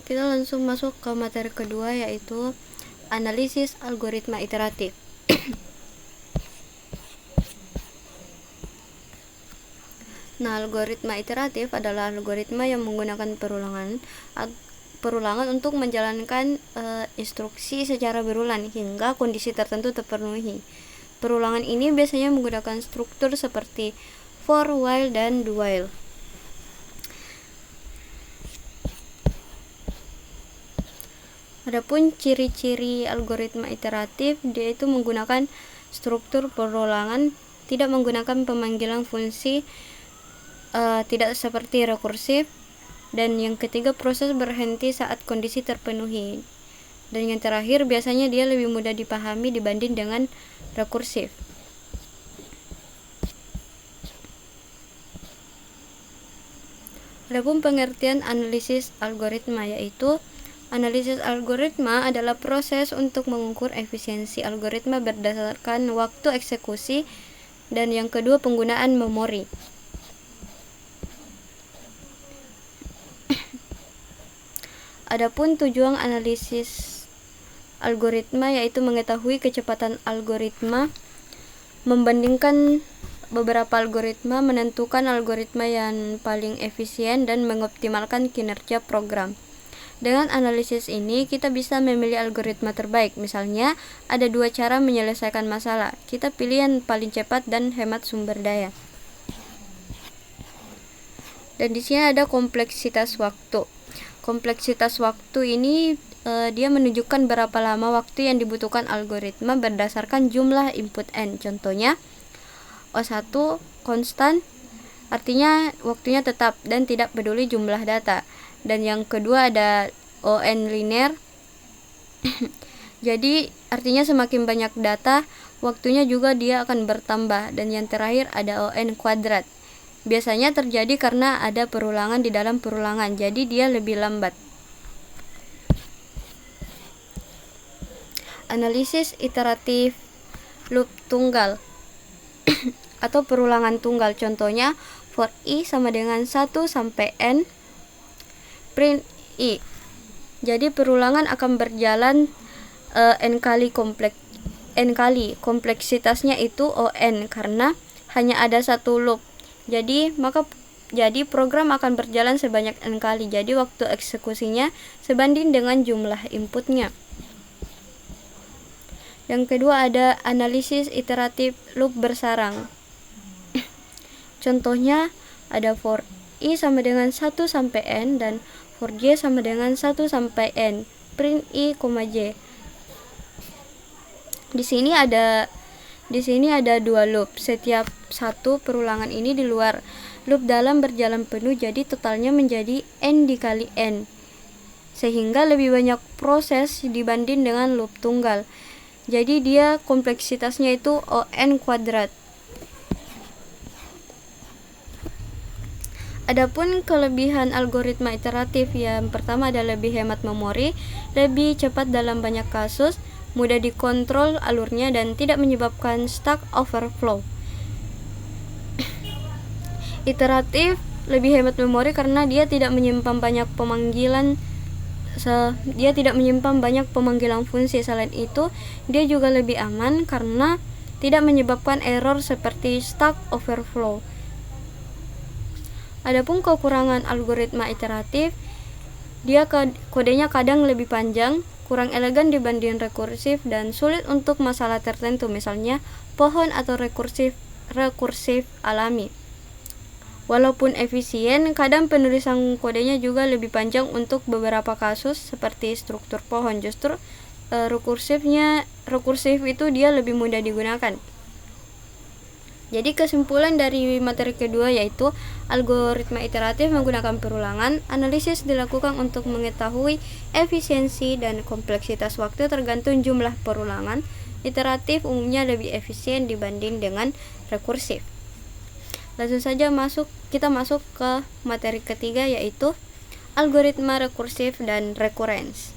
Kita langsung masuk ke materi kedua, yaitu analisis algoritma iteratif. Nah, algoritma iteratif adalah algoritma yang menggunakan perulangan untuk menjalankan instruksi secara berulang hingga kondisi tertentu terpenuhi. Perulangan ini biasanya menggunakan struktur seperti for, while, dan do while. Adapun ciri-ciri algoritma iteratif, dia itu menggunakan struktur perulangan, tidak menggunakan pemanggilan fungsi, tidak seperti rekursif, dan yang ketiga proses berhenti saat kondisi terpenuhi. Dan yang terakhir biasanya dia lebih mudah dipahami dibanding dengan rekursif. Adapun pengertian analisis algoritma, yaitu analisis algoritma adalah proses untuk mengukur efisiensi algoritma berdasarkan waktu eksekusi dan yang kedua penggunaan memori. Adapun tujuan analisis algoritma yaitu mengetahui kecepatan algoritma, membandingkan beberapa algoritma, menentukan algoritma yang paling efisien dan mengoptimalkan kinerja program. Dengan analisis ini, kita bisa memilih algoritma terbaik. Misalnya, ada dua cara menyelesaikan masalah. Kita pilih yang paling cepat dan hemat sumber daya. Dan di sini ada kompleksitas waktu. Kompleksitas waktu ini dia menunjukkan berapa lama waktu yang dibutuhkan algoritma berdasarkan jumlah input n. Contohnya, O1 konstan, artinya waktunya tetap dan tidak peduli jumlah data. Dan yang kedua ada ON linear. Jadi artinya semakin banyak data, waktunya juga dia akan bertambah. Dan yang terakhir ada ON kuadrat. Biasanya terjadi karena ada perulangan di dalam perulangan, jadi dia lebih lambat. Analisis iteratif loop tunggal atau perulangan tunggal. Contohnya for i sama dengan 1 sampai n print i. Jadi perulangan akan berjalan n kali kompleksitasnya itu on karena hanya ada satu loop. Jadi program akan berjalan sebanyak n kali. Jadi waktu eksekusinya sebanding dengan jumlah inputnya. Yang kedua ada analisis iteratif loop bersarang. Contohnya ada for i sama dengan 1 sampai n dan for j sama dengan 1 sampai n print i, j. Di sini ada dua loop. Setiap satu perulangan ini di luar loop dalam berjalan penuh, jadi totalnya menjadi n dikali n, sehingga lebih banyak proses dibanding dengan loop tunggal. Jadi dia kompleksitasnya itu on kuadrat. Adapun kelebihan algoritma iteratif, yang pertama adalah lebih hemat memori, lebih cepat dalam banyak kasus, mudah dikontrol alurnya dan tidak menyebabkan stack overflow. Iteratif lebih hemat memori karena dia tidak menyimpan banyak pemanggilan fungsi. Selain itu, dia juga lebih aman karena tidak menyebabkan error seperti stack overflow. Adapun kekurangan algoritma iteratif, dia kodenya kadang lebih panjang, kurang elegan dibanding rekursif, dan sulit untuk masalah tertentu, misalnya pohon atau rekursif alami. Walaupun efisien, kadang penulisan kodenya juga lebih panjang untuk beberapa kasus seperti struktur pohon. Justru rekursif itu dia lebih mudah digunakan. Jadi kesimpulan dari materi kedua yaitu algoritma iteratif menggunakan perulangan. Analisis dilakukan untuk mengetahui efisiensi dan kompleksitas waktu tergantung jumlah perulangan. Iteratif umumnya lebih efisien dibanding dengan rekursif. Langsung saja kita masuk ke materi ketiga yaitu algoritma rekursif dan recurrence.